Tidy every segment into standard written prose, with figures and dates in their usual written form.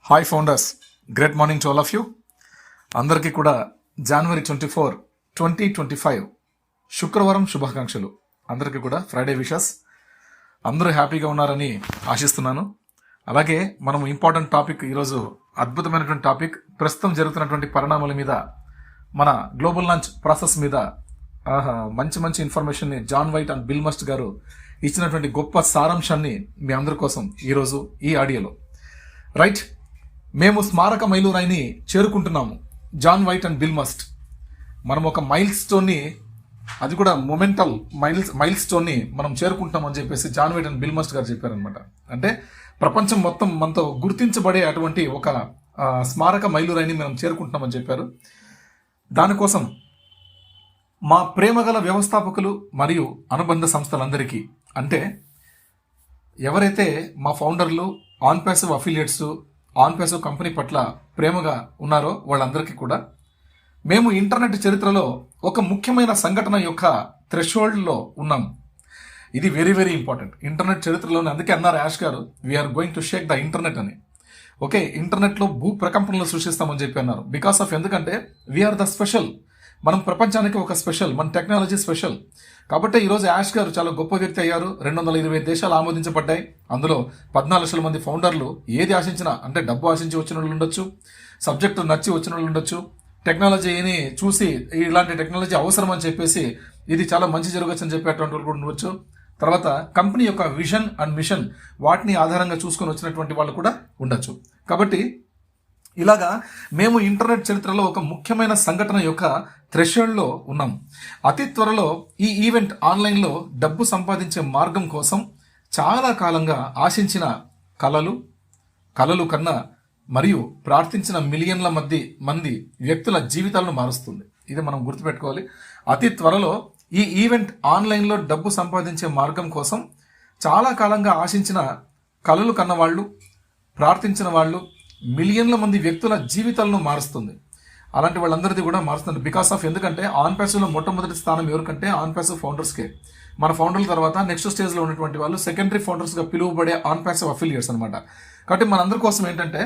Hi founders, great morning to all of you. అందరికీ కూడా January 24, 2025 శుక్రవారం శుభాకాంక్షలు. అందరికీ కూడా ఫ్రైడే విషెస్. అందరూ హ్యాపీగా ఉన్నారని ఆశిస్తున్నాను. అలాగే మనం ఇంపార్టెంట్ టాపిక్, ఈరోజు అద్భుతమైనటువంటి టాపిక్, ప్రస్తుతం జరుగుతున్నటువంటి పరిణామాల మీద, మన గ్లోబల్ లాంచ్ ప్రాసెస్ మీద మంచి మంచి ఇన్ఫర్మేషన్ని John White and Bill Must గారు ఇచ్చినటువంటి గొప్ప సారాంశాన్ని మీ అందరి కోసం ఈరోజు ఈ ఆడియోలో. రైట్, మేము స్మారక మైలురాయిని చేరుకుంటున్నాము. John White and Bill Must. మనం ఒక మైల్ స్టోన్ని, అది కూడా మొమెంటల్ మైల్ స్టోన్ని మనం చేరుకుంటాం అని చెప్పేసి John White and Bill Must గారు చెప్పారనమాట. అంటే ప్రపంచం మొత్తం మనతో గుర్తించబడే అటువంటి ఒక స్మారక మైలురాయిని మనం చేరుకుంటున్నామని చెప్పారు. దానికోసం మా ప్రేమగల వ్యవస్థాపకులు మరియు అనుబంధ సంస్థలందరికీ, అంటే ఎవరైతే మా ఫౌండర్లు, Onpassive affiliates, Onpassive company పట్ల ప్రేమగా ఉన్నారో వాళ్ళందరికీ కూడా, మేము ఇంటర్నెట్ చరిత్రలో ఒక ముఖ్యమైన సంఘటన యొక్క థ్రెషోల్డ్లో ఉన్నాం. ఇది వెరీ వెరీ ఇంపార్టెంట్. ఇంటర్నెట్ చరిత్రలోనే, అందుకే అన్నారు యాష్ గారు, we're going to shake the internet అని. ఓకే, ఇంటర్నెట్లో భూ ప్రకంపనలు సృష్టిస్తామని చెప్పి అన్నారు. బికాస్ ఆఫ్, ఎందుకంటే వీఆర్ ద స్పెషల్. మనం ప్రపంచానికి ఒక స్పెషల్, మన టెక్నాలజీ స్పెషల్. కాబట్టి ఈరోజు యాష్ గారు చాలా గొప్ప వ్యక్తి అయ్యారు. 225 దేశాలు ఆమోదించబడ్డాయి. అందులో 14 లక్షల మంది ఫౌండర్లు ఏది ఆశించినా, అంటే డబ్బు ఆశించి వచ్చిన వాళ్ళు ఉండొచ్చు, సబ్జెక్టు నచ్చి వచ్చిన వాళ్ళు ఉండొచ్చు, టెక్నాలజీని చూసి ఇలాంటి టెక్నాలజీ అవసరం అని చెప్పేసి ఇది చాలా మంచి జరగచ్చు అని చెప్పేటువంటి వాళ్ళు కూడా ఉండవచ్చు. తర్వాత కంపెనీ యొక్క విజన్ అండ్ మిషన్, వాటిని ఆధారంగా చూసుకొని వచ్చినటువంటి వాళ్ళు కూడా ఉండొచ్చు. కాబట్టి ఇలాగా మేము ఇంటర్నెట్ చరిత్రలో ఒక ముఖ్యమైన సంఘటన యొక్క థ్రెషోల్డ్లో ఉన్నాం. అతి త్వరలో ఈ ఈవెంట్ ఆన్లైన్లో డబ్బు సంపాదించే మార్గం కోసం చాలా కాలంగా ఆశించిన కలలు కన్నా మరియు ప్రార్థించిన మిలియన్ల మంది వ్యక్తుల జీవితాలను మారుస్తుంది. ఇది మనం గుర్తుపెట్టుకోవాలి. అతి త్వరలో ఈ ఈవెంట్ ఆన్లైన్లో డబ్బు సంపాదించే మార్గం కోసం చాలా కాలంగా ఆశించిన కలలు కన్న వాళ్ళు, ప్రార్థించిన వాళ్ళు, మిలియన్ల మంది వ్యక్తుల జీవితాలను మారుస్తుంది. అలాంటి వాళ్ళందరిది కూడా మారుస్తుంది. బికాస్ ఆఫ్, ఎందుకంటే ఆన్ ప్యాసివ్లో మొట్టమొదటి స్థానం ఎవరికంటే ఆన్ ప్యాసివ్ ఫౌండర్స్కే. మన ఫౌండర్ల తర్వాత నెక్స్ట్ స్టేజ్లో ఉన్నటువంటి వాళ్ళు సెకండరీ ఫౌండర్స్గా పిలువబడే ఆన్ ప్యాసివ్ అఫిలియేట్స్ అనమాట. కాబట్టి మనందరి కోసం ఏంటంటే,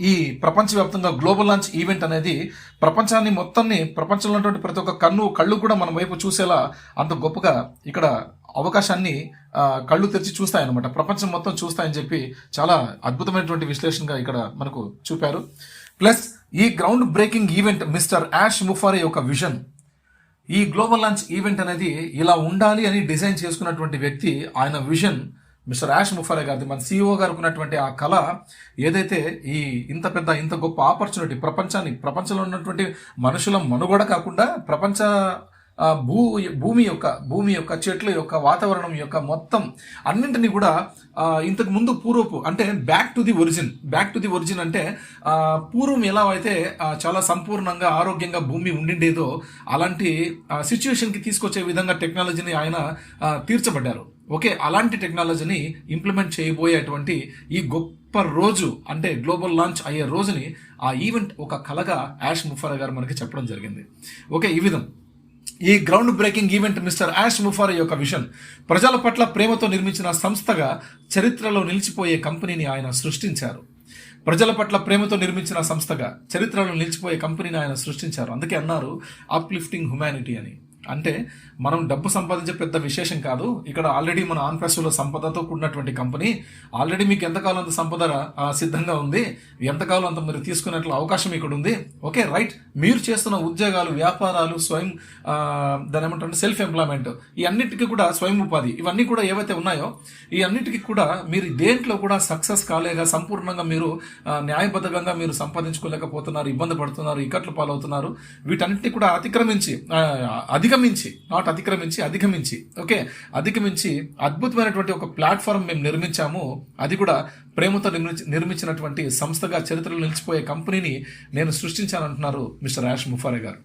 ఈ ప్రపంచవ్యాప్తంగా గ్లోబల్ లాంచ్ ఈవెంట్ అనేది ప్రపంచాన్ని మొత్తాన్ని, ప్రపంచంలో ఉన్నటువంటి ప్రతి ఒక్క కళ్ళు కూడా మన వైపు చూసేలా అంత గొప్పగా ఇక్కడ అవకాశాన్ని కళ్ళు తెరిచి చూస్తాయన్నమాట. ప్రపంచం మొత్తం చూస్తాయని చెప్పి చాలా అద్భుతమైనటువంటి విశ్లేషణగా ఇక్కడ మనకు చూపారు. ప్లస్ ఈ ground breaking event mister Ash Mufareh యొక్క విజన్. ఈ గ్లోబల్ లాంచ్ ఈవెంట్ అనేది ఇలా ఉండాలి అని డిజైన్ చేసుకున్నటువంటి వ్యక్తి, ఆయన విజన్ మిస్టర్ యాష్ ముఫారే గారిది. మన CEO గారు ఉన్నటువంటి ఆ కళ ఏదైతే, ఇంత గొప్ప ఆపర్చునిటీ, ప్రపంచంలో ఉన్నటువంటి మనుషుల మనుగడ కాకుండా భూమి యొక్క చెట్ల యొక్క వాతావరణం యొక్క మొత్తం అన్నింటినీ కూడా ఇంతకు ముందు పూర్వపు, అంటే బ్యాక్ టు ది ఒరిజిన్ అంటే పూర్వం ఎలా అయితే చాలా సంపూర్ణంగా ఆరోగ్యంగా భూమి ఉండిండేదో అలాంటి సిచ్యువేషన్కి తీసుకొచ్చే విధంగా టెక్నాలజీని ఆయన తీర్చబడ్డారు. ఓకే, అలాంటి టెక్నాలజీని ఇంప్లిమెంట్ చేయబోయేటువంటి ఈ గొప్ప రోజు, అంటే గ్లోబల్ లాంచ్ అయ్యే రోజుని ఆ ఈవెంట్ ఒక కళగా యాష్ ముఫారే గారు మనకి చెప్పడం జరిగింది. ఓకే, ఈ విధం ఈ ground breaking event mister Ash Mufareh యొక్క విజన్, ప్రజల పట్ల ప్రేమతో నిర్మించిన సంస్థగా చరిత్రలో నిలిచిపోయే కంపెనీని ఆయన సృష్టించారు. ప్రజల పట్ల ప్రేమతో నిర్మించిన సంస్థగా చరిత్రలో నిలిచిపోయే కంపెనీని ఆయన సృష్టించారు. అందుకే అన్నారు అప్లిఫ్టింగ్ హ్యుమానిటీ అని. అంటే మనం డబ్బు సంపాదించే పెద్ద విశేషం కాదు. ఇక్కడ ఆల్రెడీ మన ఆన్ ప్యాసివ్లో సంపదతో కూడినటువంటి కంపెనీ, ఆల్రెడీ మీకు ఎంతకాలం అంత సంపద సిద్ధంగా ఉంది, ఎంతకాలం అంత మీరు తీసుకునేట్లు అవకాశం ఇక్కడ ఉంది. Okay, right. మీరు చేస్తున్న ఉద్యోగాలు, వ్యాపారాలు, దాని ఏమంటారంటే సెల్ఫ్ ఎంప్లాయ్మెంట్, ఈ అన్నిటికీ కూడా స్వయం ఉపాధి, ఇవన్నీ కూడా ఏవైతే ఉన్నాయో ఈ అన్నిటికీ కూడా మీరు దేంట్లో కూడా సక్సెస్ కాలేక, సంపూర్ణంగా మీరు న్యాయబద్ధంగా మీరు సంపాదించుకోలేకపోతున్నారు, ఇబ్బంది పడుతున్నారు, ఇక్కట్లు పాలవుతున్నారు. వీటన్నిటిని కూడా అధిగమించి అద్భుతమైనటువంటి ఒక ప్లాట్ఫామ్ మేము నిర్మించాము. అది కూడా ప్రేమతో నిర్మించినటువంటి సంస్థగా చరిత్రలో నిలిచిపోయే కంపెనీని నేను సృష్టించానంటున్నారు మిస్టర్ యాష్ ముఫారే గారు.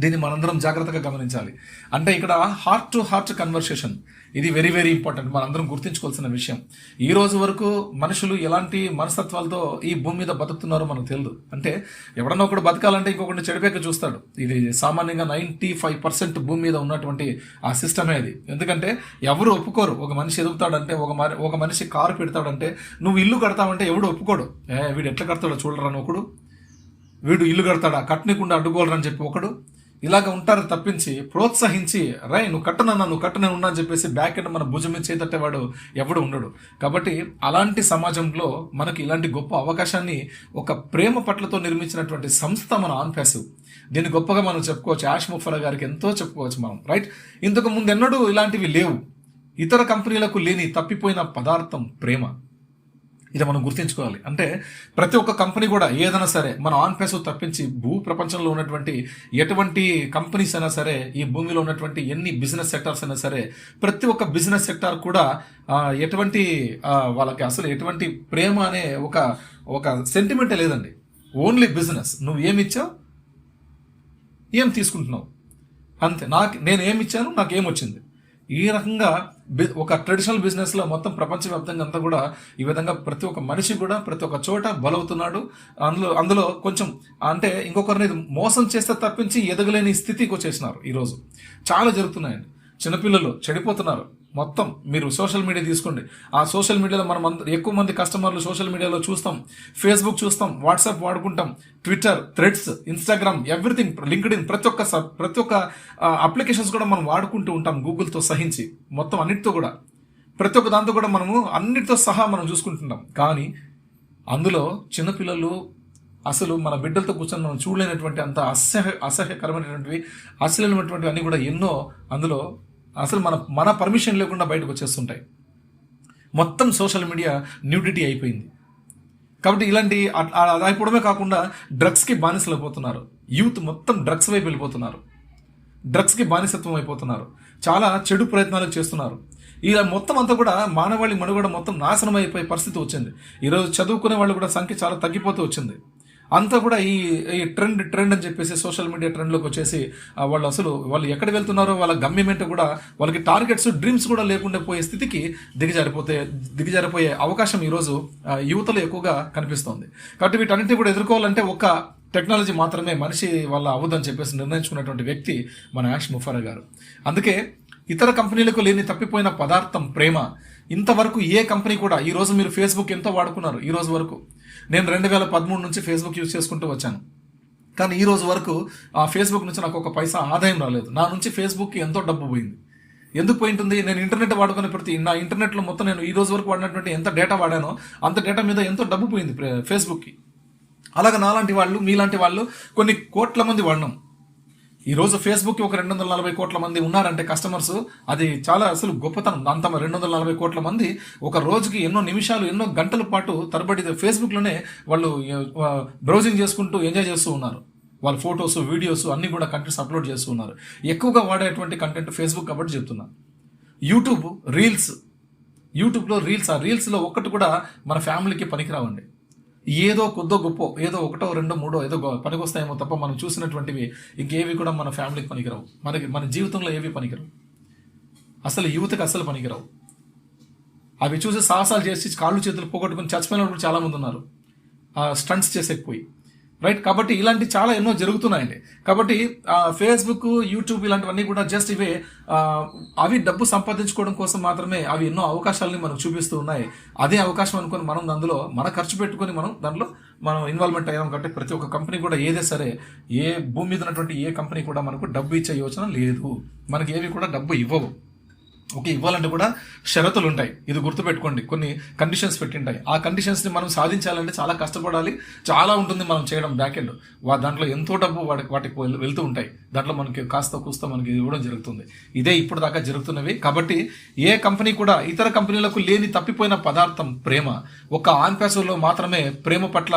దీన్ని మనందరం జాగ్రత్తగా గమనించాలి. అంటే ఇక్కడ హార్ట్ టు హార్ట్ కన్వర్సేషన్, ఇది వెరీ వెరీ ఇంపార్టెంట్, మనందరం గుర్తుంచుకోవాల్సిన విషయం. ఈ రోజు వరకు మనుషులు ఎలాంటి మనస్తత్వాలతో ఈ భూమి మీద బతుకుతున్నారో మనకు తెలియదు. అంటే ఎవడన్నా ఒకడు బతకాలంటే ఇంకొకటి చెడిపోక చూస్తాడు. ఇది సామాన్యంగా 95% భూమి మీద ఉన్నటువంటి ఆ సిస్టమే అది. ఎందుకంటే ఎవరు ఒప్పుకోరు. ఒక మనిషి ఎదుగుతాడంటే, ఒక మనిషి కారు పెడతాడంటే, నువ్వు ఇల్లు కడతావంటే ఎవడు ఒప్పుకోడు. వీడు ఎట్లా కడతాడో చూడరాను ఒకడు, వీడు ఇల్లు కడతాడా, కట్టనీకుండా అడ్డుకోవాలని చెప్పి ఒకడు. ఇలాగ ఉంటారు తప్పించి ప్రోత్సహించి నువ్వు కట్టనన్నా ఉన్నా అని చెప్పేసి బ్యాక్ ఎండ్ మన భుజం మీద చేతట్టేవాడు ఎవడు ఉండడు. కాబట్టి అలాంటి సమాజంలో మనకి ఇలాంటి గొప్ప అవకాశాన్ని ఒక ప్రేమ పట్లతో నిర్మించినటువంటి సంస్థ మన ఆన్పాసివ్. దీన్ని గొప్పగా మనం చెప్పుకోవచ్చు. యాష్ ముఫరా గారికి ఎంతో చెప్పుకోవచ్చు మనం, రైట్. ఇంతకు ముందు ఎన్నడూ ఇలాంటివి లేవు. ఇతర కంపెనీలకు లేని తప్పిపోయిన పదార్థం ప్రేమ. ఇది మనం గుర్తించుకోవాలి. అంటే ప్రతి ఒక్క కంపెనీ కూడా ఏదైనా సరే మన ఆన్పాసివ్ తప్పించి భూ ప్రపంచంలో ఉన్నటువంటి ఎటువంటి కంపెనీస్ అయినా సరే, ఈ భూమిలో ఉన్నటువంటి ఎన్ని బిజినెస్ సెక్టార్స్ అయినా సరే, ప్రతి ఒక్క బిజినెస్ సెక్టార్ కూడా ఎటువంటి వాళ్ళకి అసలు ఎటువంటి ప్రేమ అనే ఒక సెంటిమెంటే లేదండి. Only business. నువ్వు ఏమి ఇచ్చావు, ఏం తీసుకుంటున్నావు, అంతే. నేను ఏమి ఇచ్చాను, నాకేమొచ్చింది. ఈ రకంగా ఒక ట్రెడిషనల్ బిజినెస్ లో మొత్తం ప్రపంచవ్యాప్తంగా అంతా కూడా ఈ విధంగా ప్రతి ఒక్క మనిషి కూడా ప్రతి ఒక్క చోట బలవుతున్నాడు. అందులో కొంచెం అంటే ఇంకొకరిని మోసం చేస్తే తప్పించి ఎదగలేని స్థితికి వచ్చేసినారు. ఈరోజు చాలా జరుగుతున్నాయండి. చిన్నపిల్లలు చెడిపోతున్నారు. మొత్తం మీరు సోషల్ మీడియా తీసుకోండి. ఆ సోషల్ మీడియాలో మనం ఎక్కువ మంది కస్టమర్లు సోషల్ మీడియాలో చూస్తాం. ఫేస్బుక్ చూస్తాం, వాట్సాప్ వాడుకుంటాం, Twitter, threads, Instagram, everything, LinkedIn, ప్రతి ఒక్క అప్లికేషన్స్ కూడా మనం వాడుకుంటూ ఉంటాం, గూగుల్తో సహించి. మొత్తం అన్నిటితో కూడా ప్రతి ఒక్క దాంతో కూడా మనము అన్నిటితో సహా మనం చూసుకుంటున్నాం. కానీ అందులో చిన్నపిల్లలు అసలు మన బిడ్డలతో కూర్చొని మనం చూడలేనటువంటి అంత అసహ్యకరమైనటువంటివి, అసలైనటువంటివి అన్నీ కూడా ఎన్నో అందులో అసలు మన పర్మిషన్ లేకుండా బయటకు వచ్చేస్తుంటాయి. మొత్తం సోషల్ మీడియా న్యూడిటీ అయిపోయింది. కాబట్టి ఇలాంటి అయిపోవడమే కాకుండా డ్రగ్స్కి బానిసలు అయిపోతున్నారు. యూత్ మొత్తం డ్రగ్స్ వైపు వెళ్ళిపోతున్నారు, డ్రగ్స్కి బానిసత్వం అయిపోతున్నారు, చాలా చెడు ప్రయత్నాలు చేస్తున్నారు. ఇలా మొత్తం అంతా కూడా మానవాళి మనుగడ మొత్తం నాశనం అయిపోయే పరిస్థితి వచ్చింది. ఈరోజు చదువుకునే వాళ్ళు కూడా సంఖ్య చాలా తగ్గిపోతూ వచ్చింది. అంతా కూడా ఈ ట్రెండ్ అని చెప్పేసి సోషల్ మీడియా ట్రెండ్లోకి వచ్చేసి వాళ్ళు ఎక్కడ వెళ్తున్నారో వాళ్ళ గమ్యం ఏంటో కూడా వాళ్ళకి టార్గెట్స్, డ్రీమ్స్ కూడా లేకుండా పోయే స్థితికి దిగజారిపోయే అవకాశం ఈరోజు యువతలో ఎక్కువగా కనిపిస్తోంది. కాబట్టి వీటన్నిటిని కూడా ఎదుర్కోవాలంటే ఒక టెక్నాలజీ మాత్రమే మనిషి వల్ల అవ్వదని చెప్పేసి నిర్ణయించుకున్నటువంటి వ్యక్తి మన యాష్ ముఫరా గారు. అందుకే ఇతర కంపెనీలకు లేని తప్పిపోయిన పదార్థం ప్రేమ. ఇంతవరకు ఏ కంపెనీ కూడా, ఈ రోజు మీరు ఫేస్బుక్ ఎంతో వాడుకున్నారు. ఈ రోజు వరకు నేను 2013 నుంచి ఫేస్బుక్ యూజ్ చేసుకుంటూ వచ్చాను. కానీ ఈ రోజు వరకు ఆ ఫేస్బుక్ నుంచి నాకు ఒక పైసా ఆదాయం రాలేదు. నా నుంచి ఫేస్బుక్కి ఎంతో డబ్బు పోయింది. ఎందుకు పోయింటుంది? నేను ఇంటర్నెట్ వాడుకునే నా ఇంటర్నెట్లో మొత్తం నేను ఈ రోజు వరకు వాడినటువంటి ఎంత డేటా వాడానో అంత డేటా మీద ఎంతో డబ్బు పోయింది ఫేస్బుక్కి. అలాగే నాలాంటి వాళ్ళు, మీలాంటి వాళ్ళు కొన్ని కోట్ల మంది వాడినాం. ఈ రోజు ఫేస్బుక్ ఒక 240 కోట్ల మంది ఉన్నారంటే కస్టమర్స్, అది చాలా అసలు గొప్పతనం. అంత 240 కోట్ల మంది ఒక రోజుకి ఎన్నో నిమిషాలు, ఎన్నో గంటల పాటు తరబడి ఫేస్బుక్లోనే వాళ్ళు బ్రౌజింగ్ చేసుకుంటూ ఎంజాయ్ చేస్తూ ఉన్నారు. వాళ్ళ ఫొటోస్, వీడియోస్ అన్ని కూడా కంటెంట్స్ అప్లోడ్ చేస్తూ ఉన్నారు. ఎక్కువగా వాడేటువంటి కంటెంట్ ఫేస్బుక్ కాబట్టి చెప్తున్నా. యూట్యూబ్లో రీల్స్, ఆ రీల్స్లో ఒక్కటి కూడా మన ఫ్యామిలీకి పనికిరావండి. ఏదో కొద్దో గొప్ప, ఏదో ఒకటో రెండో మూడో ఏదో పనికొస్తాయేమో తప్ప మనం చూసినటువంటివి ఇంకేవి కూడా మన ఫ్యామిలీకి పనికిరావు. మన జీవితంలో ఏవి పనికిరావు, అసలు యువతకి అసలు పనికిరావు. అవి చూసి సాహసాలు చేసి కాళ్ళు చేతులు పోగొట్టుకుని చచ్చిపోయిన వాళ్ళు చాలా మంది ఉన్నారు, స్టంట్స్ చేసేకపోయి, రైట్. కాబట్టి ఇలాంటి చాలా ఎన్నో జరుగుతున్నాయండి. కాబట్టి ఫేస్బుక్, యూట్యూబ్ ఇలాంటివన్నీ కూడా జస్ట్ ఇవే అవి డబ్బు సంపాదించుకోవడం కోసం మాత్రమే. అవి ఎన్నో అవకాశాలని మనకు చూపిస్తూ ఉన్నాయి. అదే అవకాశం అనుకొని మనం అందులో మన ఖర్చు పెట్టుకొని మనం ఇన్వాల్వ్మెంట్ అయ్యాం. కాబట్టి ప్రతి ఒక్క కంపెనీ కూడా ఏదే సరే, ఏ భూమి మీద ఉన్నటువంటి ఏ కంపెనీ కూడా మనకు డబ్బు ఇచ్చే యోచన లేదు. మనకి ఏవి కూడా డబ్బు ఇవ్వవు. ఓకే, ఇవ్వాలంటే కూడా షరతులు ఉంటాయి. ఇది గుర్తుపెట్టుకోండి. కొన్ని కండిషన్స్ పెట్టింటాయి. ఆ కండిషన్స్ని మనం సాధించాలంటే చాలా కష్టపడాలి, చాలా ఉంటుంది మనం చేయడం బ్యాక్ ఎండ్. దాంట్లో ఎంతో డబ్బు వాటికి వెళ్తూ ఉంటాయి. దాంట్లో మనకి కాస్త కూస్త మనకి ఇవ్వడం జరుగుతుంది. ఇదే ఇప్పుడు దాకా జరుగుతున్నవి. కాబట్టి ఏ కంపెనీ కూడా ఇతర కంపెనీలకు లేని తప్పిపోయిన పదార్థం ప్రేమ. ఒక ఆన్పాసివ్లో మాత్రమే ప్రేమ పట్ల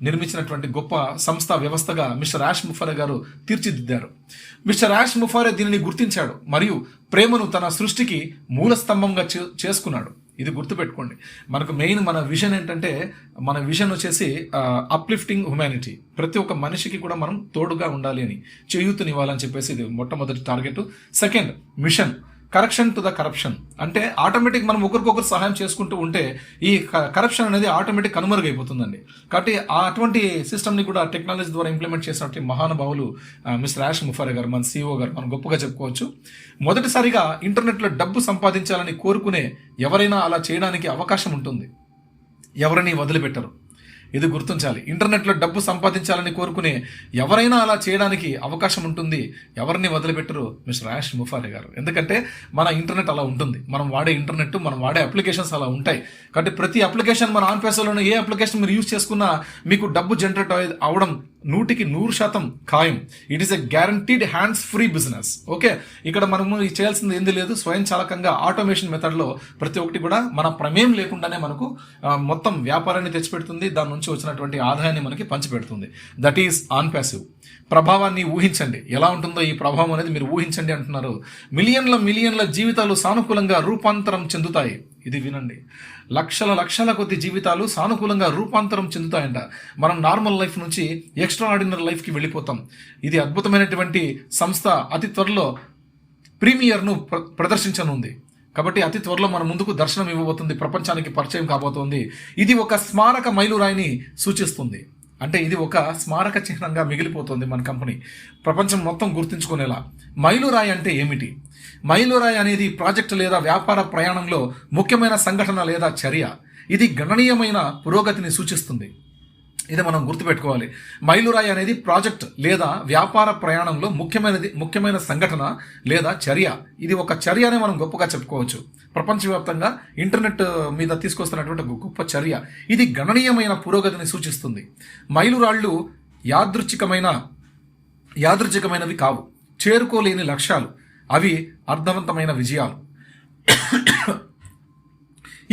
నిర్మించినటువంటి గొప్ప సంస్థ, వ్యవస్థగా మిస్టర్ యాష్ ముఫరా గారు తీర్చిదిద్దారు. మిస్టర్ యాష్ ముఫరా దీనిని గుర్తించాడు మరియు ప్రేమను తన సృష్టికి మూల స్తంభంగా చేసుకున్నాడు. ఇది గుర్తుపెట్టుకోండి. మనకు మెయిన్ మన విజన్ ఏంటంటే, మన విజన్ వచ్చేసి అప్లిఫ్టింగ్ హ్యుమానిటీ. ప్రతి ఒక్క మనిషికి కూడా మనం తోడుగా ఉండాలి అని, చేయూతనివ్వాలని చెప్పేసి ఇది మొట్టమొదటి target. Second mission, correction to the corruption. అంటే ఆటోమేటిక్ మనం ఒకరికొకరు సహాయం చేసుకుంటూ ఉంటే ఈ కరప్షన్ అనేది ఆటోమేటిక్ కనుమరుగైపోతుందండి. కాబట్టి అటువంటి సిస్టమ్ని కూడా టెక్నాలజీ ద్వారా ఇంప్లిమెంట్ చేసినటువంటి మహానుభావులు మిస్టర్ యాష్ ముఫారే గారు, మన CEO గారు, మనం గొప్పగా చెప్పుకోవచ్చు. మొదటిసారిగా ఇంటర్నెట్లో డబ్బు సంపాదించాలని కోరుకునే ఎవరైనా అలా చేయడానికి అవకాశం ఉంటుంది, ఎవరిని వదిలిపెట్టరు. ఇది గుర్తించాలి. ఇంటర్నెట్లో డబ్బు సంపాదించాలని కోరుకునే ఎవరైనా అలా చేయడానికి అవకాశం ఉంటుంది, ఎవరిని వదిలిపెట్టరు మిస్టర్ యాష్ ముఫారే గారు. ఎందుకంటే మన ఇంటర్నెట్ అలా ఉంటుంది, మనం వాడే ఇంటర్నెట్, మనం వాడే అప్లికేషన్స్ అలా ఉంటాయి. కాబట్టి ప్రతి అప్లికేషన్ మన ఆన్ పేసలోనే ఏ అప్లికేషన్ మీరు యూజ్ చేసుకున్నా మీకు డబ్బు జనరేట్ అవడం 100% ఖాయం. It is a guaranteed hands free business. Okay, ఇక్కడ మనము చేయాల్సింది ఏంది లేదు, స్వయంచాలకంగా ఆటోమేషన్ మెథడ్లో ప్రతి ఒక్కటి కూడా మన ప్రమేయం లేకుండానే మనకు మొత్తం వ్యాపారాన్ని తెచ్చిపెడుతుంది, దాని నుంచి వచ్చినటువంటి ఆదాయాన్ని మనకి పంచిపెడుతుంది. That is Onpassive. ప్రభావాన్ని ఊహించండి, ఎలా ఉంటుందో ఈ ప్రభావం అనేది మీరు ఊహించండి అంటున్నారు. మిలియన్ల జీవితాలు సానుకూలంగా రూపాంతరం చెందుతాయి. ఇది వినండి, లక్షల కొద్ది జీవితాలు సానుకూలంగా రూపాంతరం చెందుతాయంట. మనం నార్మల్ లైఫ్ నుంచి ఎక్స్ట్రా ఆర్డినరీ లైఫ్కి వెళ్ళిపోతాం. ఇది అద్భుతమైనటువంటి సంస్థ అతి త్వరలో ప్రీమియర్ను ప్రదర్శించనుంది. కాబట్టి అతి త్వరలో మన ముందుకు దర్శనం ఇవ్వబోతుంది, ప్రపంచానికి పరిచయం కాబోతోంది. ఇది ఒక స్మారక మైలురాయిని సూచిస్తుంది. అంటే ఇది ఒక స్మారక చిహ్నంగా మిగిలిపోతుంది మన కంపెనీ, ప్రపంచం మొత్తం గుర్తుంచుకునేలా. మైలురాయి అంటే ఏమిటి? మైలురాయి అనేది ప్రాజెక్టు లేదా వ్యాపార ప్రయాణంలో ముఖ్యమైన సంఘటన లేదా చర్య. ఇది గణనీయమైన పురోగతిని సూచిస్తుంది. ఇది మనం గుర్తుపెట్టుకోవాలి. మైలురాయి అనేది ప్రాజెక్ట్ లేదా వ్యాపార ప్రయాణంలో ముఖ్యమైన సంఘటన లేదా చర్య. ఇది ఒక చర్య అని మనం గొప్పగా చెప్పుకోవచ్చు. ప్రపంచవ్యాప్తంగా ఇంటర్నెట్ మీద తీసుకొస్తున్నటువంటి ఒక గొప్ప చర్య. ఇది గణనీయమైన పురోగతిని సూచిస్తుంది. మైలురాళ్ళు యాదృచ్ఛికమైనవి కావు, చేరుకోలేని లక్ష్యాలు. అవి అర్థవంతమైన విజయాలు.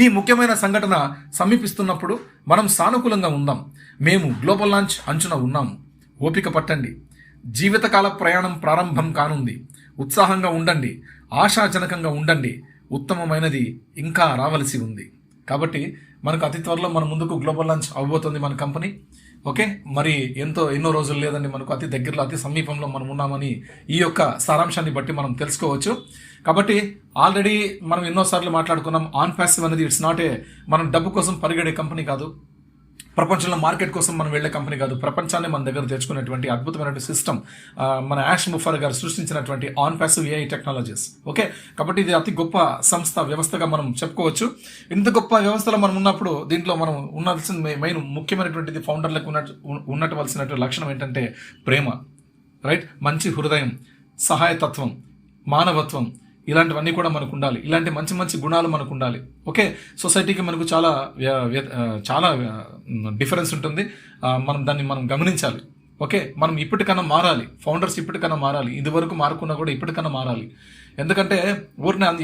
ఈ ముఖ్యమైన సంఘటన సమీపిస్తున్నప్పుడు మనం సానుకూలంగా ఉందాం. మేము గ్లోబల్ లాంచ్ అంచున ఉన్నాము. ఓపిక పట్టండి, జీవితకాల ప్రయాణం ప్రారంభం కానుంది. ఉత్సాహంగా ఉండండి, ఆశాజనకంగా ఉండండి. ఉత్తమమైనది ఇంకా రావలసి ఉంది. కాబట్టి మనకు అతి త్వరలో మన ముందుకు గ్లోబల్ లాంచ్ అవ్వబోతుంది మన కంపెనీ. ఓకే, మరి ఎన్నో రోజులు లేదండి, మనకు అతి దగ్గరలో అతి సమీపంలో మనం ఉన్నామని ఈ యొక్క సారాంశాన్ని బట్టి మనం తెలుసుకోవచ్చు. కాబట్టి ఆల్రెడీ మనం ఎన్నోసార్లు మాట్లాడుకున్నాం, ఆన్ ప్యాసివ్ అనేది ఇట్స్ నాట్ మనం డబ్బు కోసం పరిగెడే కంపెనీ కాదు, ప్రపంచంలో మార్కెట్ కోసం మనం వెళ్లే కంపెనీ కాదు. ప్రపంచాన్ని మన దగ్గర తెచ్చుకునేటువంటి అద్భుతమైనటువంటి సిస్టమ్ మన యాష్ ముఫారే గారు సృష్టించినటువంటి on passive AI technologies. Okay, కాబట్టి ఇది అతి గొప్ప వ్యవస్థగా మనం చెప్పుకోవచ్చు. ఇంత గొప్ప వ్యవస్థలో మనం ఉన్నప్పుడు దీంట్లో మనం ఉండాల్సిన ముఖ్యమైనటువంటిది ఫౌండర్లకు ఉన్నటువంటి లక్షణం ఏంటంటే ప్రేమ, రైట్, మంచి హృదయం, సహాయతత్వం, మానవత్వం. ఇలాంటివన్నీ కూడా మనకు ఉండాలి. ఇలాంటి మంచి గుణాలు మనకు ఉండాలి. ఓకే, సొసైటీకి మనకు చాలా డిఫరెన్స్ ఉంటుంది. మనం గమనించాలి. ఓకే, మనం ఇప్పటికన్నా మారాలి. ఫౌండర్స్ ఇప్పటికన్నా మారాలి. ఇదివరకు మారుకున్నా కూడా ఇప్పటికన్నా మారాలి. ఎందుకంటే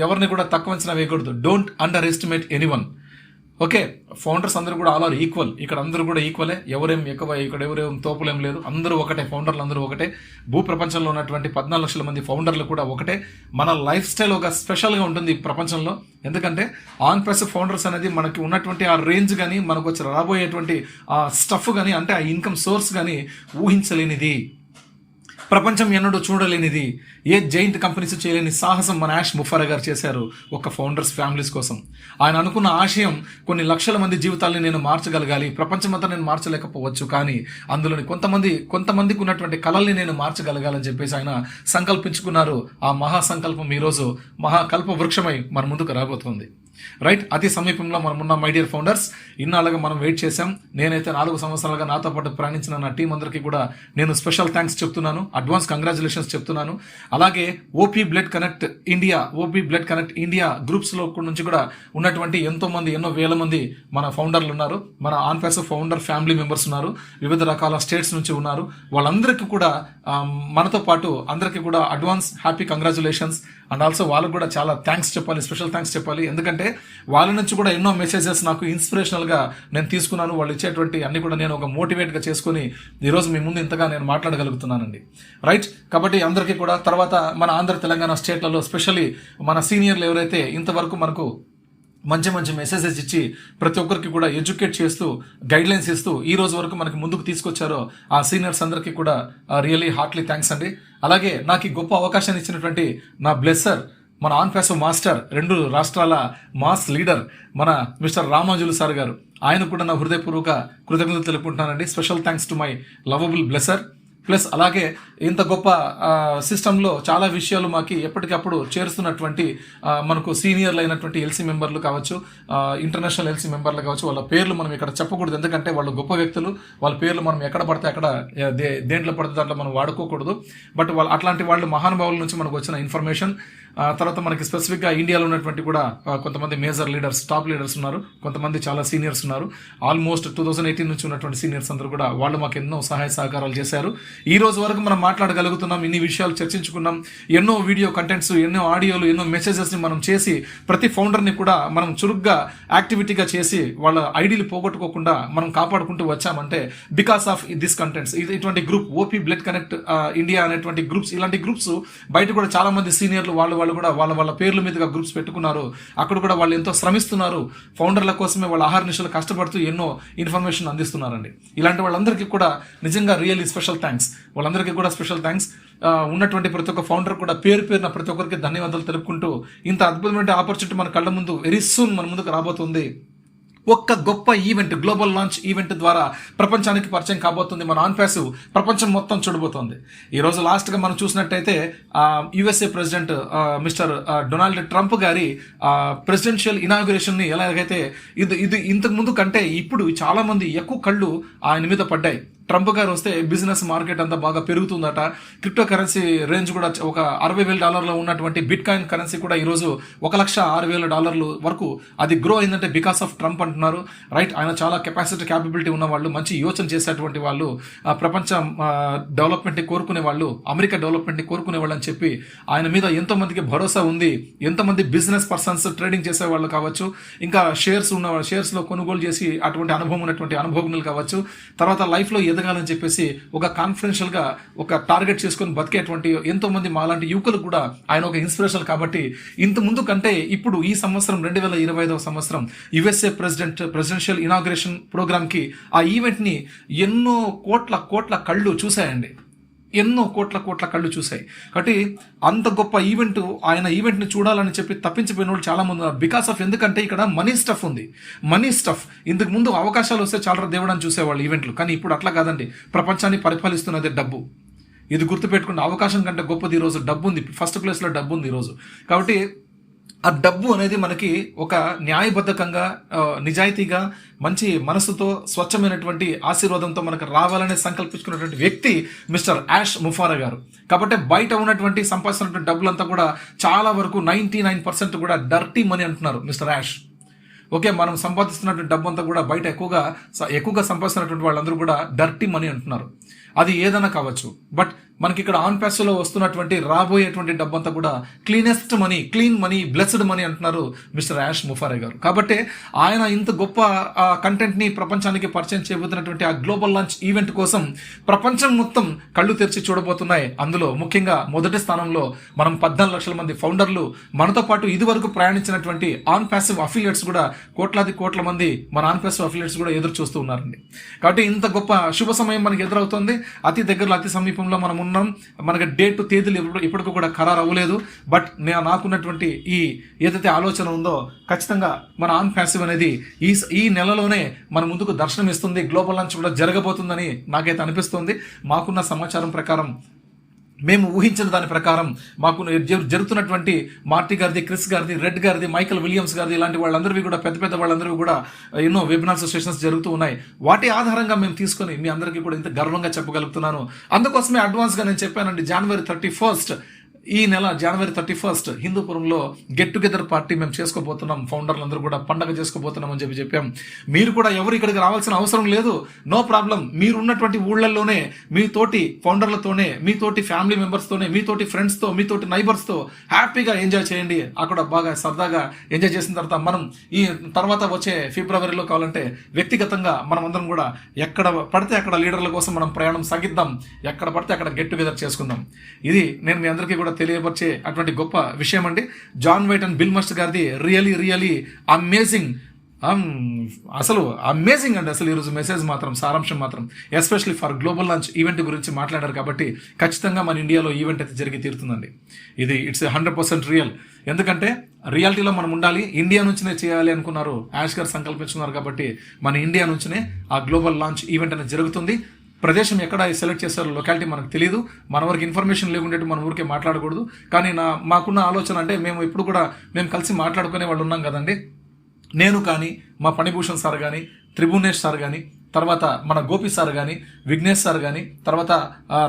ఎవరిని కూడా తక్కువ అంచనా వేయకూడదు. Don't under estimate anyone. Okay, founders అందరూ కూడా ఆల్ ఆర్ ఈక్వల్. ఇక్కడ అందరూ కూడా ఈక్వలే, ఎవరేం ఎక్కువ, ఇక్కడ ఎవరేం తోపులేం లేదు. అందరూ ఒకటే, ఫౌండర్లు అందరూ ఒకటే. భూ ప్రపంచంలో ఉన్నటువంటి 14 లక్షల మంది ఫౌండర్లు కూడా ఒకటే. మన లైఫ్ స్టైల్ ఒక స్పెషల్గా ఉంటుంది ప్రపంచంలో. ఎందుకంటే ఆన్ ప్యాసివ్ ఫౌండర్స్ అనేది మనకి ఉన్నటువంటి ఆ రేంజ్ కానీ, మనకు వచ్చి రాబోయేటువంటి ఆ స్టఫ్ కానీ, అంటే ఆ ఇన్కమ్ సోర్స్ కానీ ఊహించలేనిది, ప్రపంచం ఎన్నడూ చూడలేనిది, ఏ జైంట్ కంపెనీస్ చేయలేని సాహసం మన యాష్ ముఫారే గారు చేశారు ఒక ఫౌండర్స్ ఫ్యామిలీస్ కోసం. ఆయన అనుకున్న ఆశయం కొన్ని లక్షల మంది జీవితాలని నేను మార్చగలగాలి, ప్రపంచమంతా నేను మార్చలేకపోవచ్చు, కానీ అందులోని కొంతమందికి ఉన్నటువంటి కళల్ని నేను మార్చగలగాలని చెప్పేసి ఆయన సంకల్పించుకున్నారు. ఆ మహాసంకల్పం ఈరోజు మహాకల్ప వృక్షమై మన ముందుకు రాబోతుంది. రైట్, అతి సమీపంలో మనం ఉన్న మై డియర్ ఫౌండర్స్. ఇన్నాళ్ళగా మనం వెయిట్ చేశాం. నేనైతే 4 సంవత్సరాలుగా నాతో పాటు ప్రయాణించిన నా టీం అందరికీ కూడా నేను స్పెషల్ థ్యాంక్స్ చెప్తున్నాను, అడ్వాన్స్ కంగ్రాచులేషన్స్ చెప్తున్నాను. అలాగే OP blood connect India groups లో నుంచి కూడా ఉన్నటువంటి ఎన్నో వేల మంది మన ఫౌండర్లు ఉన్నారు. మన on passive founder family members ఉన్నారు, వివిధ రకాల స్టేట్స్ నుంచి ఉన్నారు. వాళ్ళందరికీ కూడా మనతో పాటు అందరికీ కూడా advance happy congratulations. And also వాళ్ళకు కూడా చాలా థ్యాంక్స్ చెప్పాలి, స్పెషల్ థ్యాంక్స్ చెప్పాలి. ఎందుకంటే వాళ్ళ నుంచి కూడా ఎన్నో మెసేజెస్ నాకు ఇన్స్పిరేషనల్గా నేను తీసుకున్నాను. వాళ్ళు ఇచ్చేటువంటి అన్ని కూడా నేను ఒక మోటివేట్గా చేసుకుని ఈరోజు మీ ముందు ఇంతగా నేను మాట్లాడగలుగుతున్నానండి. రైట్, కాబట్టి అందరికీ కూడా తర్వాత మన ఆంధ్ర తెలంగాణ స్టేట్లలో స్పెషల్లీ మన సీనియర్లు ఎవరైతే ఇంతవరకు మనకు మంచి మెసేజెస్ ఇచ్చి ప్రతి ఒక్కరికి కూడా ఎడ్యుకేట్ చేస్తూ గైడ్లైన్స్ ఇస్తూ ఈ రోజు వరకు మనకి ముందుకు తీసుకొచ్చారో ఆ సీనియర్స్ అందరికీ కూడా రియల్లీ హార్ట్లీ థ్యాంక్స్ అండి. అలాగే నాకు ఈ గొప్ప అవకాశాన్ని ఇచ్చినటువంటి నా బ్లెస్సర్ మన ఆన్ ప్యాసివ్ మాస్టర్, 2 రాష్ట్రాల మాస్ లీడర్ మన మిస్టర్ రామాజులు సార్ గారు, ఆయన కూడా నా హృదయపూర్వక కృతజ్ఞతలు తెలుపుకుంటున్నానండి. Special thanks to my lovable blesser. Plus అలాగే ఇంత గొప్ప సిస్టంలో చాలా విషయాలు మాకు ఎప్పటికప్పుడు చేరుస్తున్నటువంటి మనకు సీనియర్లు అయినటువంటి ఎల్సీ మెంబర్లు కావచ్చు, ఇంటర్నేషనల్ ఎల్సీ మెంబర్లు కావచ్చు, వాళ్ళ పేర్లు మనం ఇక్కడ చెప్పకూడదు. ఎందుకంటే వాళ్ళు గొప్ప వ్యక్తులు, వాళ్ళ పేర్లు మనం ఎక్కడ పడితే అక్కడ దేంట్లో పడితే దాంట్లో మనం వాడుకోకూడదు. బట్ వాళ్ళు అట్లాంటి వాళ్ళు మహానుభావుల నుంచి మనకు వచ్చిన ఇన్ఫర్మేషన్. తర్వాత మనకి స్పెసిఫిక్గా ఇండియాలో ఉన్నటువంటి కూడా కొంతమంది మేజర్ లీడర్స్, టాప్ లీడర్స్ ఉన్నారు, కొంతమంది చాలా సీనియర్స్ ఉన్నారు. ఆల్మోస్ట్ 2018 నుంచి ఉన్నటువంటి సీనియర్స్ అందరూ కూడా వాళ్ళు మాకు ఎన్నో సహాయ సహకారాలు చేశారు. ఈ రోజు వరకు మనం మాట్లాడగలుగుతున్నాం, ఇన్ని విషయాలు చర్చించుకున్నాం, ఎన్నో వీడియో కంటెంట్స్, ఎన్నో ఆడియోలు, ఎన్నో మెసేజెస్ని మనం చేసి ప్రతి ఫౌండర్ని కూడా మనం చురుగ్గా యాక్టివిటీగా చేసి వాళ్ళ ఐడీలు పోగొట్టుకోకుండా మనం కాపాడుకుంటూ వచ్చామంటే బికాస్ ఆఫ్ దిస్ కంటెంట్స్. ఇటువంటి group OP blood connect India అనేటువంటి గ్రూప్స్, ఇలాంటి గ్రూప్స్ బయట కూడా చాలా మంది సీనియర్లు వాళ్ళు కూడా వాళ్ళ పేర్ల మీదుగా గ్రూప్స్ పెట్టుకున్నారు. అక్కడ కూడా వాళ్ళు ఎంతో శ్రమిస్తున్నారు, ఫౌండర్ల కోసమే వాళ్ళ ఆహార కష్టపడుతూ ఎన్నో ఇన్ఫర్మేషన్ అందిస్తున్నారండి. ఇలాంటి వాళ్ళందరికీ కూడా నిజంగా రియల్లీ స్పెషల్ థ్యాంక్స్. వాళ్ళందరికీ కూడా స్పెషల్ థ్యాంక్స్. ఉన్నటువంటి ప్రతి ఒక్క ఫౌండర్ కూడా పేరున ప్రతి ఒక్కరికి ధన్యవాదాలు తెలుపుకుంటూ, ఇంత అద్భుతమైన ఆపర్చునిటీ మన కళ్ళ ముందు వెరీ సూన్ మన ముందుకు రాబోతుంది. ఒక్క గొప్ప ఈవెంట్, గ్లోబల్ లాంచ్ ఈవెంట్ ద్వారా ప్రపంచానికి పరిచయం కాబోతుంది మన ఆన్ ప్యాసివ్. ప్రపంచం మొత్తం చూడబోతోంది. ఈ రోజు లాస్ట్ గా మనం చూసినట్టయితే USA president mister Donald Trump గారి ప్రెసిడెన్షియల్ ఇనాగ్రేషన్ ని ఎలాగైతే ఇది ఇంతకు ముందు కంటే ఇప్పుడు చాలా మంది ఎక్కువ కళ్ళు ఆయన మీద పడ్డాయి. ట్రంప్ గారు వస్తే బిజినెస్ మార్కెట్ అంతా బాగా పెరుగుతుందట. క్రిప్టో కరెన్సీ రేంజ్ కూడా ఒక $60,000 ఉన్నటువంటి బిట్ కాయిన్ కరెన్సీ కూడా ఈరోజు $1,06,000 వరకు అది గ్రో అయిందంటే బికాస్ ఆఫ్ ట్రంప్ అంటున్నారు. రైట్, ఆయన చాలా క్యాపబిలిటీ ఉన్న వాళ్ళు, మంచి యోచన చేసేటువంటి వాళ్ళు, ప్రపంచ డెవలప్మెంట్ ని కోరుకునే వాళ్ళు, అమెరికా డెవలప్మెంట్ ని కోరుకునే వాళ్ళు అని చెప్పి ఆయన మీద ఎంతో మందికి భరోసా ఉంది. ఎంతమంది బిజినెస్ పర్సన్స్, ట్రేడింగ్ చేసే వాళ్ళు కావచ్చు, ఇంకా షేర్స్ లో కొనుగోలు చేసి అటువంటి అనుభవం ఉన్నటువంటి అనుభవజ్ఞులు కావచ్చు, తర్వాత లైఫ్ లో ఎదగాలని చెప్పేసి ఒక కాన్ఫిడెన్షియల్ గా ఒక టార్గెట్ చేసుకుని బతికేటువంటి ఎంతో మంది మాలాంటి యువకులు కూడా ఆయన ఒక ఇన్స్పిరేషన్. కాబట్టి ఇంత ముందు కంటే ఇప్పుడు ఈ సంవత్సరం 2025 సంవత్సరం యుఎస్ఏ ప్రెసిడెన్షియల్ ఇనాగ్రేషన్ ప్రోగ్రామ్ కి ఆ ఈవెంట్ ని ఎన్నో కోట్ల కళ్ళు చూశాయండి. ఎన్నో కోట్ల కళ్ళు చూశాయి. కాబట్టి అంత గొప్ప ఈవెంట్, ఆయన ఈవెంట్ని చూడాలని చెప్పి తప్పించిపోయిన వాళ్ళు చాలా మంది ఉన్నారు. బికాస్ ఆఫ్ ఎందుకంటే ఇక్కడ మనీ స్టఫ్ ఉంది. మనీ స్టఫ్ ఇంతకు ముందు అవకాశాలు వస్తే చాలా దేవుడని చూసేవాళ్ళు ఈవెంట్లు, కానీ ఇప్పుడు అట్లా కాదండి. ప్రపంచాన్ని పరిపాలిస్తున్నది డబ్బు. ఇది గుర్తుపెట్టుకున్న అవకాశం కంటే గొప్పది ఈరోజు డబ్బు ఉంది. ఫస్ట్ ప్లేస్లో డబ్బు ఉంది ఈరోజు. కాబట్టి ఆ డబ్బు అనేది మనకి ఒక న్యాయబద్ధకంగా, నిజాయితీగా, మంచి మనసుతో, స్వచ్ఛమైనటువంటి ఆశీర్వాదంతో మనకు రావాలని సంకల్పించుకున్నటువంటి వ్యక్తి మిస్టర్ యాష్ ముఫారా గారు. కాబట్టి బయట ఉన్నటువంటి సంపాదిస్తున్నటువంటి డబ్బులంతా కూడా చాలా వరకు 99% కూడా డర్టీ మనీ అంటున్నారు మిస్టర్ యాష్. ఓకే, మనం సంపాదిస్తున్నటువంటి డబ్బు అంతా కూడా బయట ఎక్కువగా సంపాదిస్తున్నటువంటి వాళ్ళందరూ కూడా డర్టీ మనీ అంటున్నారు. అది ఏదైనా కావచ్చు. బట్ మనకి ఇక్కడ ఆన్ ప్యాస్లో వస్తున్నటువంటి రాబోయేటువంటి డబ్బంతా కూడా cleanest money, clean money, blessed money అంటున్నారు మిస్టర్ యాష్ ముఫారా గారు. కాబట్టి ఆయన ఇంత గొప్ప కంటెంట్ ని ప్రపంచానికి పరిచయం చేయబోతున్నటువంటి ఆ గ్లోబల్ లాంచ్ ఈవెంట్ కోసం ప్రపంచం మొత్తం కళ్ళు తెరిచి చూడబోతున్నాయి. అందులో ముఖ్యంగా మొదటి స్థానంలో మనం 14 లక్షల మంది ఫౌండర్లు, మనతో పాటు ఇది వరకు ప్రయాణించినటువంటి ఆన్ ప్యాసివ్ అఫిలియేట్స్ కూడా కోట్ల మంది మన ఆన్ ప్యాసివ్ అఫిలియేట్స్ కూడా ఎదురు చూస్తూ ఉన్నారండి. కాబట్టి ఇంత గొప్ప శుభ సమయం మనకి ఎదురవుతుంది. అతి దగ్గరలో, అతి సమీపంలో మనం ఉన్నాం. మనకి డేట్, తేదీలు ఇప్పటికీ కూడా ఖరారు అవ్వలేదు. బట్ నాకున్నటువంటి ఈ ఏదైతే ఆలోచన ఉందో ఖచ్చితంగా మన ఆన్ ప్యాసివ్ అనేది ఈ నెలలోనే మన ముందుకు దర్శనం ఇస్తుంది. గ్లోబల్ లాంచ్ కూడా జరగబోతుందని నాకైతే అనిపిస్తుంది. మాకున్న సమాచారం ప్రకారం, మేము ఊహించిన దాని ప్రకారం, మాకు జరుగుతున్నటువంటి మార్టీ గారిది, క్రిస్ గారిది, రెడ్ గారిది, మైకల్ విలియమ్స్ గారిది, ఇలాంటి వాళ్ళందరివి కూడా పెద్ద వాళ్ళందరూ కూడా ఎన్నో వెబినార్స్, సెషన్స్ జరుగుతూ ఉన్నాయి. వాటి ఆధారంగా మేము తీసుకొని మీ అందరికీ కూడా ఇంత గర్వంగా చెప్పగలుగుతున్నాను. అందుకోసమే అడ్వాన్స్గా నేను చెప్పానండి, జనవరి 31 ఈ నెల జనవరి 31 హిందూపురంలో గెట్ టుగెదర్ పార్టీ మేము చేసుకోబోతున్నాం. ఫౌండర్లు అందరూ కూడా పండగ చేసుకోబోతున్నాం అని చెప్పాం. మీరు కూడా ఎవరు ఇక్కడికి రావాల్సిన అవసరం లేదు. No problem. మీరు ఉన్నటువంటి ఊళ్ళల్లోనే మీతోటి ఫౌండర్లతోనే, మీతోటి ఫ్యామిలీ మెంబర్స్తోనే, మీతోటి ఫ్రెండ్స్తో, మీతోటి నైబర్స్తో హ్యాపీగా ఎంజాయ్ చేయండి. అక్కడ బాగా సరదాగా ఎంజాయ్ చేసిన తర్వాత మనం ఈ తర్వాత వచ్చే ఫిబ్రవరిలో కావాలంటే వ్యక్తిగతంగా మనం అందరం కూడా ఎక్కడ పడితే అక్కడ లీడర్ల కోసం మనం ప్రయాణం సాగిద్దాం. ఎక్కడ పడితే అక్కడ గెట్ టుగెదర్ చేసుకుందాం. ఇది నేను మీ అందరికీ కూడా తెలియపరిచే అటువంటి గొప్ప విషయం అండి. John White and Bill Must గారిది రియలీ అమేజింగ్ అసలు అమేజింగ్ అండి. అసలు ఈరోజు మెసేజ్ మాత్రం, సారాంశం మాత్రం especially for global launch event గురించి మాట్లాడారు కాబట్టి ఖచ్చితంగా మన ఇండియాలో ఈవెంట్ అయితే జరిగి తీరుతుందండి. ఇది ఇట్స్ 100% రియల్. ఎందుకంటే రియాలిటీలో మనం ఉండాలి, ఇండియా నుంచినే చేయాలి అనుకున్నారు, యాష్ గారు సంకల్పించుకున్నారు కాబట్టి మన ఇండియా నుంచినే ఆ గ్లోబల్ లాంచ్ ఈవెంట్ అనేది జరుగుతుంది. ప్రదేశం ఎక్కడ సెలెక్ట్ చేస్తారో లొకాలిటీ మనకు తెలియదు, మన వరకు ఇన్ఫర్మేషన్ లేకుంటే మన ఊరికే మాట్లాడకూడదు. కానీ మాకున్న ఆలోచన అంటే మేము కలిసి మాట్లాడుకునే వాళ్ళు ఉన్నాం కదండి. నేను కానీ, మా ఫణిభూషణ్ సార్ కానీ, త్రిభువనేష్ సార్ కానీ, తర్వాత మన గోపి సార్ కానీ, విఘ్నేష్ సార్ కానీ, తర్వాత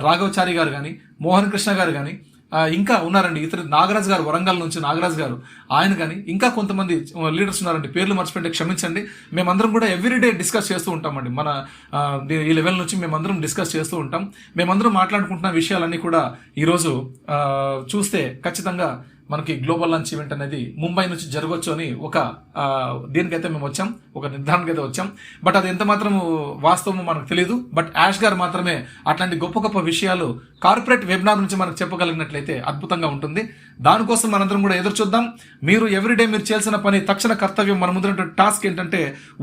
రాఘవచారి గారు కానీ, మోహన్ కృష్ణ గారు కానీ, ఇంకా ఉన్నారండి ఇతర నాగరాజ్ గారు, వరంగల్ నుంచి నాగరాజ్ గారు, ఆయన కానీ ఇంకా కొంతమంది లీడర్స్ ఉన్నారండి. పేర్లు మర్చిపోయింటే క్షమించండి. మేమందరం కూడా ఎవ్రీడే డిస్కస్ చేస్తూ ఉంటామండి. మన ఈ లెవెల్ నుంచి మేమందరం డిస్కస్ చేస్తూ ఉంటాం. మేమందరం మాట్లాడుకుంటున్న విషయాలన్నీ కూడా ఈరోజు చూస్తే ఖచ్చితంగా మనకి గ్లోబల్ లాంచ్ ఈవెంట్ అనేది ముంబై నుంచి జరగవచ్చు అని దీనికైతే మేము వచ్చాం, ఒక నిర్ధారణకి అయితే వచ్చాం. బట్ అది ఎంత మాత్రం వాస్తవం మనకు తెలియదు. బట్ యాష్ గారు మాత్రమే అట్లాంటి గొప్ప గొప్ప విషయాలు కార్పొరేట్ వెబినార్ నుంచి మనకు చెప్పగలిగినట్లయితే అద్భుతంగా ఉంటుంది. దానికోసం మనందరం కూడా ఎదురు చూద్దాం. మీరు ఎవ్రీడే మీరు చేయాల్సిన పని, తక్షణ కర్తవ్యం, మన ముందు టాస్క్ ఏంటంటే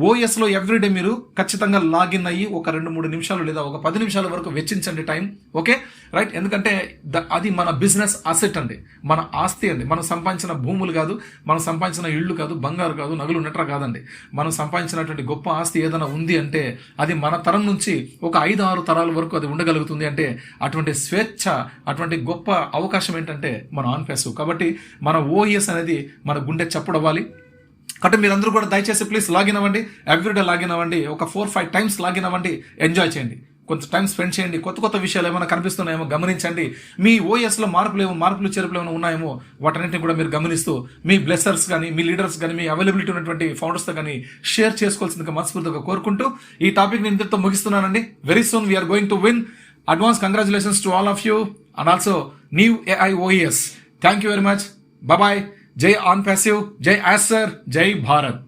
OS లో ఎవ్రీడే మీరు ఖచ్చితంగా లాగిన్ అయ్యి ఒక 2-3 నిమిషాలు లేదా ఒక 10 నిమిషాల వరకు వెచ్చించండి టైం. Okay right. ఎందుకంటే అది మన బిజినెస్ అసెట్ అండి, మన ఆస్తి అండి. మనం సంపాదించిన భూములు కాదు, మనం సంపాదించిన ఇళ్ళు కాదు, బంగారు కాదు, నగలు ఉన్నట్రా కాదండి. మనం సంపాదించినటువంటి గొప్ప ఆస్తి ఏదైనా ఉంది అంటే అది మన తరం నుంచి ఒక 5-6 తరాల వరకు అది ఉండగలుగుతుంది. అంటే అటువంటి స్వేచ్ఛ, అటువంటి గొప్ప అవకాశం ఏంటంటే మన ఆన్ ప్యాసివ్. కాబట్టి మన OES అనేది మన గుండె చప్పుడవ్వాలి. కాబట్టి మీరందరూ కూడా దయచేసి ప్లీజ్ లాగిన్ అవ్వండి, ఎవ్రీడే లాగిన్ అవ్వండి, ఒక 4-5 టైమ్స్ లాగిన్ అవ్వండి, ఎంజాయ్ చేయండి, కొంత టైం స్పెండ్ చేయండి. కొత్త విషయాలు ఏమైనా కనిపిస్తున్నాయేమో గమనించండి. మీ OS లో మార్పులు చేర్పులు ఏమైనా ఉన్నాయేమో వాటన్నింటినీ కూడా మీరు గమనిస్తూ మీ బ్లెస్సర్స్ కానీ, మీ లీడర్స్ కానీ, మీ అవైలబిలిటీ ఉన్నటువంటి ఫౌండర్స్తో కానీ షేర్ చేసుకోవాల్సిందిగా మనస్ఫూర్తిగా కోరుకుంటూ ఈ టాపిక్ నేను ఇంతటితో ముగిస్తున్నానండి. Very soon we are going to win. Advance congratulations to all of you and also new AI OES. Thank you very much. Bye. జై ఆన్ ప్యాసివ్, జై యాష్ సర్, జై భారత్.